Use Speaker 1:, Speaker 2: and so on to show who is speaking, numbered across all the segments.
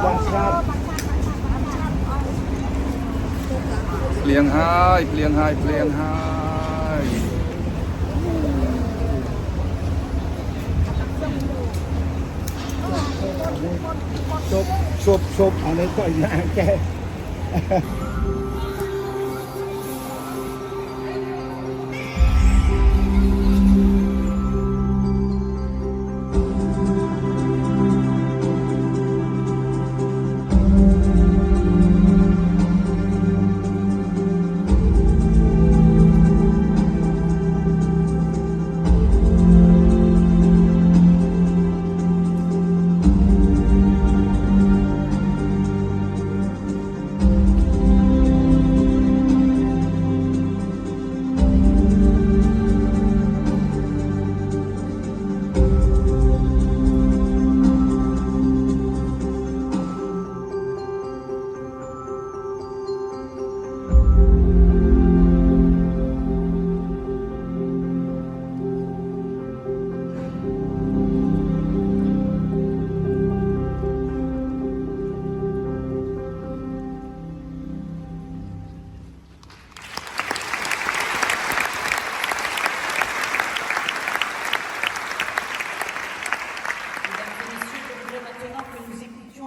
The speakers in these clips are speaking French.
Speaker 1: ครับ
Speaker 2: เปลี่ยนไฮเปลี่ยนไฮเปลี่ยนไฮ
Speaker 1: ชบอันนี้ก็ยากแก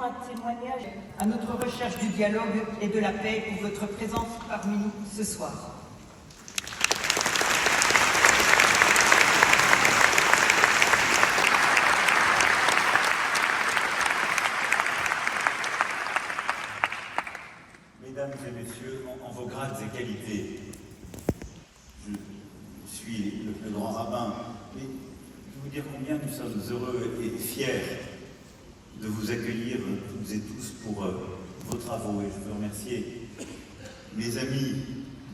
Speaker 3: Un témoignage à notre recherche du dialogue et de la paix pour votre présence parmi nous ce soir.
Speaker 4: Mesdames et messieurs, en vos grades et qualités, je suis le plus grand rabbin, mais je vais vous dire combien nous sommes heureux et fiers de vous accueillir toutes et tous pour vos travaux. Et je veux remercier mes amis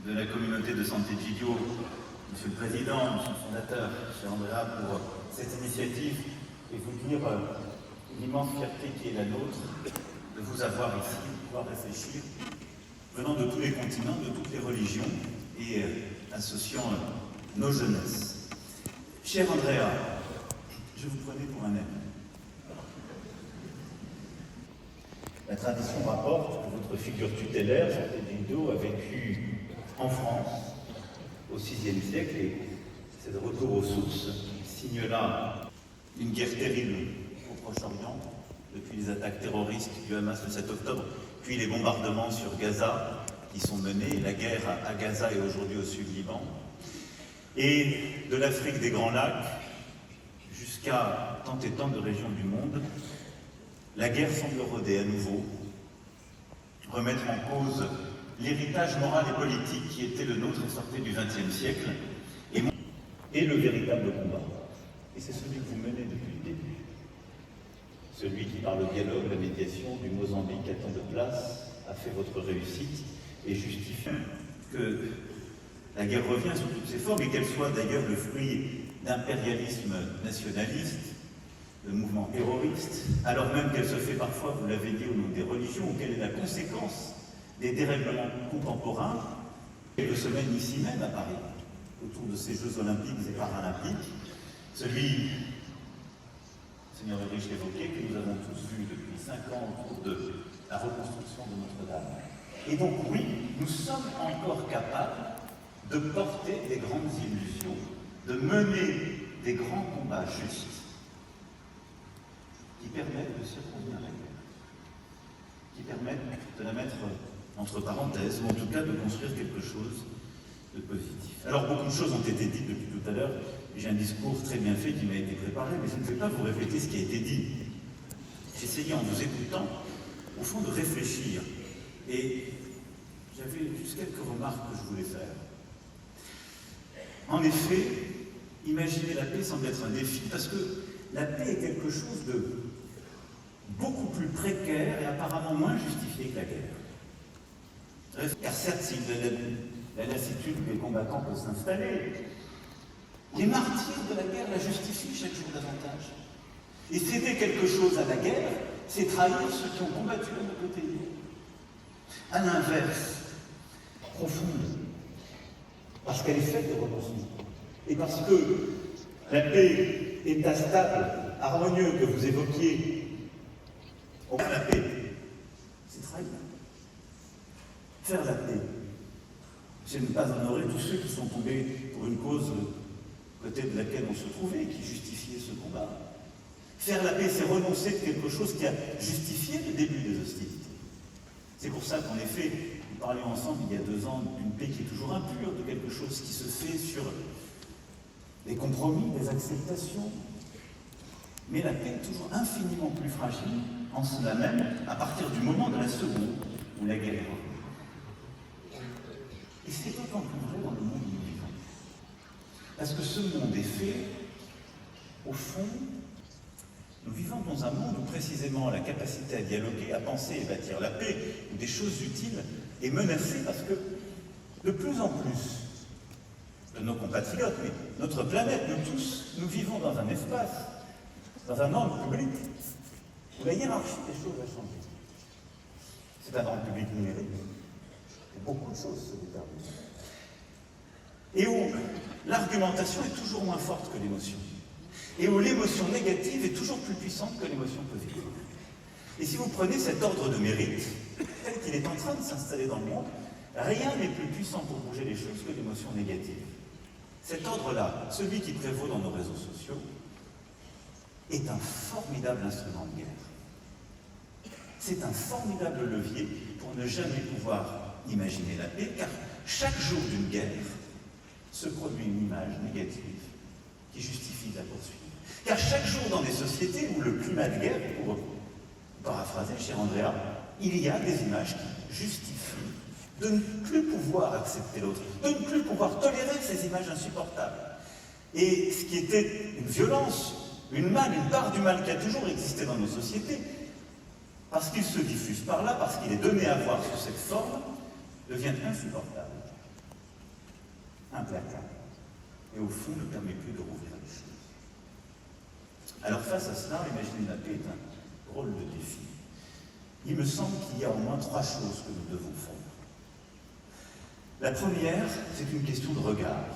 Speaker 4: de la communauté de Sant'Egidio, Monsieur le Président, Monsieur le Fondateur, cher Andrea, pour cette initiative et vous dire l'immense fierté qui est la nôtre de vous avoir ici, de pouvoir réfléchir, venant de tous les continents, de toutes les religions et associant nos jeunesses. Cher Andrea, je vous prenais pour un ami. La tradition rapporte que votre figure tutélaire, Sant'Egidio, a vécu en France au VIe siècle et c'est de retour aux sources signe là une guerre terrible au Proche-Orient, depuis les attaques terroristes du Hamas le 7 octobre, puis les bombardements sur Gaza qui sont menés, la guerre à Gaza et aujourd'hui au Sud-Liban, et de l'Afrique des Grands Lacs jusqu'à tant et tant de régions du monde. La guerre semble rôder à nouveau, remettre en cause l'héritage moral et politique qui était le nôtre et sortait du XXe siècle, et le véritable combat. Et c'est celui que vous menez depuis le début. Celui qui, par le dialogue, la médiation du Mozambique à tant de place, a fait votre réussite et justifie que la guerre revient sous toutes ses formes et qu'elle soit d'ailleurs le fruit d'impérialisme nationaliste, de mouvements terroristes, alors même qu'elle se fait parfois, vous l'avez dit, au nom des religions, ou qu'elle est la conséquence des dérèglements contemporains. Quelques semaines ici même à Paris, autour de ces Jeux olympiques et paralympiques, celui, Seigneur Ulrich l'évoquait, que nous avons tous vu depuis 5 ans autour de la reconstruction de Notre-Dame. Et donc oui, nous sommes encore capables de porter des grandes illusions, de mener des grands combats justes, qui permettent de circonvenir la guerre, qui permettent de la mettre entre parenthèses, ou en tout cas de construire quelque chose de positif. Alors beaucoup de choses ont été dites depuis tout à l'heure, et j'ai un discours très bien fait qui m'a été préparé, mais je ne vais pas vous répéter ce qui a été dit. J'ai essayé en vous écoutant, au fond, de réfléchir, et j'avais juste quelques remarques que je voulais faire. En effet, imaginer la paix semble être un défi, parce que la paix est quelque chose de beaucoup plus précaire et apparemment moins justifié que la guerre. Car certes, si la lassitude des combattants peut s'installer, les martyrs de la guerre la justifient chaque jour davantage. Et céder quelque chose à la guerre, c'est trahir ceux qui ont combattu à nos côtés. À l'inverse, profonde, parce qu'elle est faite de renoncement. Et parce que la paix, état stable, harmonieux que vous évoquiez, on a la paix. israélien. Faire la paix, c'est ne pas honorer tous ceux qui sont tombés pour une cause côté de laquelle on se trouvait, qui justifiait ce combat. Faire la paix, c'est renoncer de quelque chose qui a justifié le début des hostilités. C'est pour ça qu'en effet, nous parlions ensemble il y a 2 ans d'une paix qui est toujours impure, de quelque chose qui se fait sur des compromis, des acceptations. Mais la paix est toujours infiniment plus fragile, en cela même, à partir du moment de la seconde où la guerre est revenue. Et c'est d'autant plus vrai dans le monde où nous vivons. Parce que ce monde est fait, au fond, nous vivons dans un monde où précisément la capacité à dialoguer, à penser et bâtir la paix, ou des choses utiles, est menacée parce que de plus en plus de nos compatriotes, mais notre planète, nous tous, nous vivons dans un espace, dans un ordre public, où la hiérarchie des choses a changé. C'est un ordre public numérique, où beaucoup de choses se déterminent. Et où l'argumentation est toujours moins forte que l'émotion. Et où l'émotion négative est toujours plus puissante que l'émotion positive. Et si vous prenez cet ordre de mérite, tel qu'il est en train de s'installer dans le monde, rien n'est plus puissant pour bouger les choses que l'émotion négative. Cet ordre-là, celui qui prévaut dans nos réseaux sociaux, est un formidable instrument de guerre. C'est un formidable levier pour ne jamais pouvoir imaginer la paix, car chaque jour d'une guerre se produit une image négative qui justifie la poursuite. Car chaque jour dans des sociétés où le climat de guerre, pour paraphraser cher Andrea, il y a des images qui justifient de ne plus pouvoir accepter l'autre, de ne plus pouvoir tolérer ces images insupportables. Et ce qui était une violence, une part du mal qui a toujours existé dans nos sociétés, parce qu'il se diffuse par là, parce qu'il est donné à voir sous cette forme, devient insupportable, implacable, et au fond ne permet plus de rouvrir les choses. Alors face à cela, imaginer la paix est un drôle de défi. Il me semble qu'il y a au moins 3 choses que nous devons faire. La première, c'est une question de regard.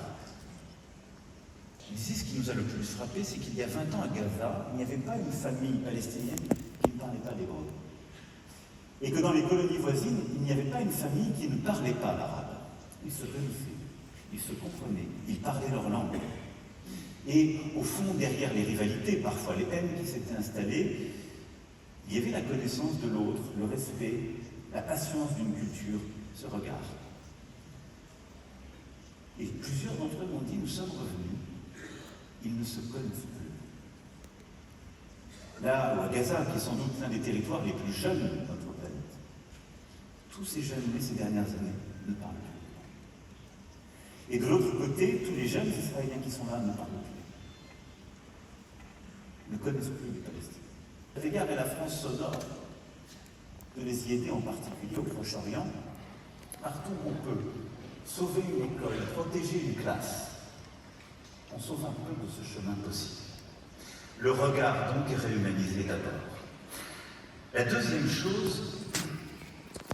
Speaker 4: Ici, ce qui nous a le plus frappé, c'est qu'il y a 20 ans à Gaza, il n'y avait pas une famille palestinienne qui ne parlait pas l'hébreu. Et que dans les colonies voisines, il n'y avait pas une famille qui ne parlait pas l'arabe. Ils se connaissaient, ils se comprenaient, ils parlaient leur langue. Et au fond, derrière les rivalités, parfois les haines qui s'étaient installées, il y avait la connaissance de l'autre, le respect, la patience d'une culture, ce regard. Et plusieurs d'entre eux m'ont dit, nous sommes revenus, ils ne se connaissent plus. Là, à Gaza, qui est sans doute l'un des territoires les plus jeunes de notre planète, tous ces jeunes nés ces dernières années ne parlent plus. Et de l'autre côté, tous les jeunes Israéliens qui sont là ne parlent plus. Ne connaissent plus les Palestiniens. Cet égard, la France s'honore de les y aider, en particulier au Proche-Orient, partout où on peut. Sauver une école, protéger une classe, on sauve un peu de ce chemin possible. Le regard, donc, est réhumanisé d'abord. La deuxième chose,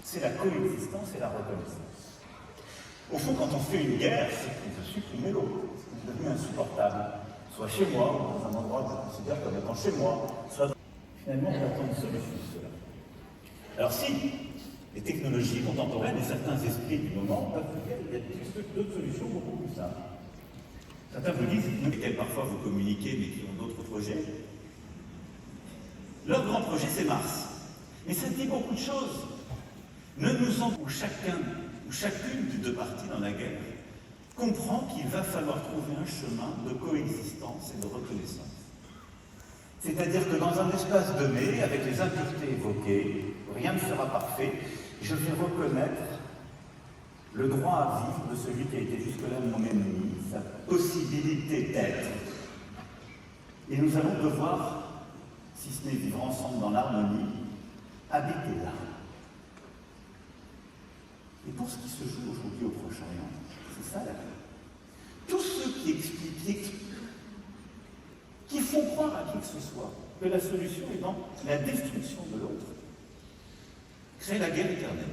Speaker 4: c'est la coexistence et la reconnaissance. Au fond, quand on fait une guerre, c'est qu'on veut supprimer l'autre, c'est devenu insupportable. Soit chez moi, ou dans un endroit que je considère comme étant chez moi, soit... Finalement, on attend une solution de cela. Alors si les technologies contemporaines et certains esprits du moment peuvent vous dire qu'il y a d'autres solutions beaucoup plus simples. Certains vous disent, lesquels parfois vous communiquez, mais qui ont d'autres projets. Leur grand projet, c'est Mars. Mais ça dit beaucoup de choses. Ne nous en... où chacun, ou chacune des deux parties dans la guerre comprend qu'il va falloir trouver un chemin de coexistence et de reconnaissance. C'est-à-dire que dans un espace donné, avec les impuretés évoquées, rien ne sera parfait, je vais reconnaître le droit à vivre de celui qui a été jusque-là mon ennemi, sa possibilité d'être. Et nous allons devoir, si ce n'est vivre ensemble dans l'harmonie, habiter là. Et pour ce qui se joue aujourd'hui au Proche-Orient, c'est ça la paix. Tous ceux qui expliquent, qui font croire à qui que ce soit que la solution est dans la destruction de l'autre, créent la guerre éternelle.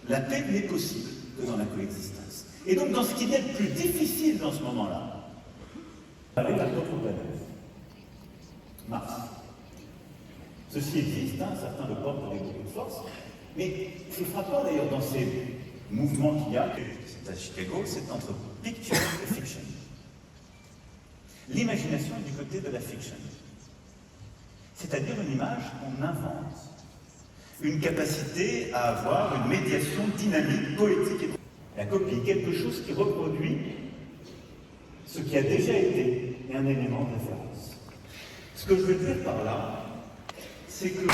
Speaker 4: La paix n'est possible que dans la coexistence. Et donc, dans ce qui est le plus difficile dans ce moment-là, avec la notre planète, Mars. Ce ceci existe, hein, certains le portent avec beaucoup de force, mais c'est frappant d'ailleurs dans ces mouvements qu'il y a, c'est à Chicago, c'est entre picture et fiction. L'imagination est du côté de la fiction, c'est-à-dire une image qu'on invente, une capacité à avoir une médiation dynamique, poétique et la copie, quelque chose qui reproduit ce qui a déjà été et un élément de référence. Ce que je veux dire par là, c'est que...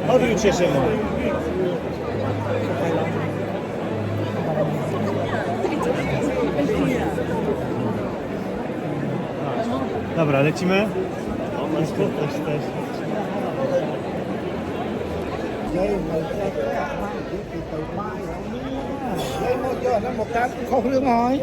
Speaker 1: Odwróć się, Szymon. Dobra, lecimy? Też.
Speaker 5: Lấy một giờ nó một cái không lương hỏi.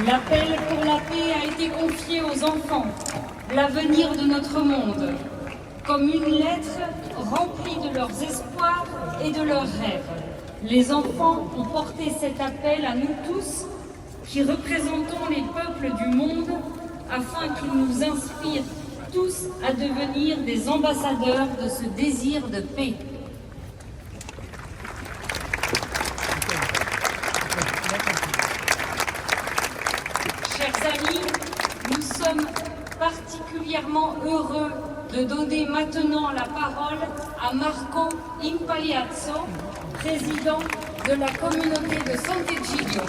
Speaker 6: L'appel pour la paix a été confié aux enfants, l'avenir de notre monde, comme une lettre remplie de leurs espoirs et de leurs rêves. Les enfants ont porté cet appel à nous tous, qui représentons les peuples du monde, afin qu'ils nous inspirent tous à devenir des ambassadeurs de ce désir de paix. Chers amis, nous sommes particulièrement heureux de donner maintenant la parole à Marco Impagliazzo, président de la communauté de Sant'Egidio.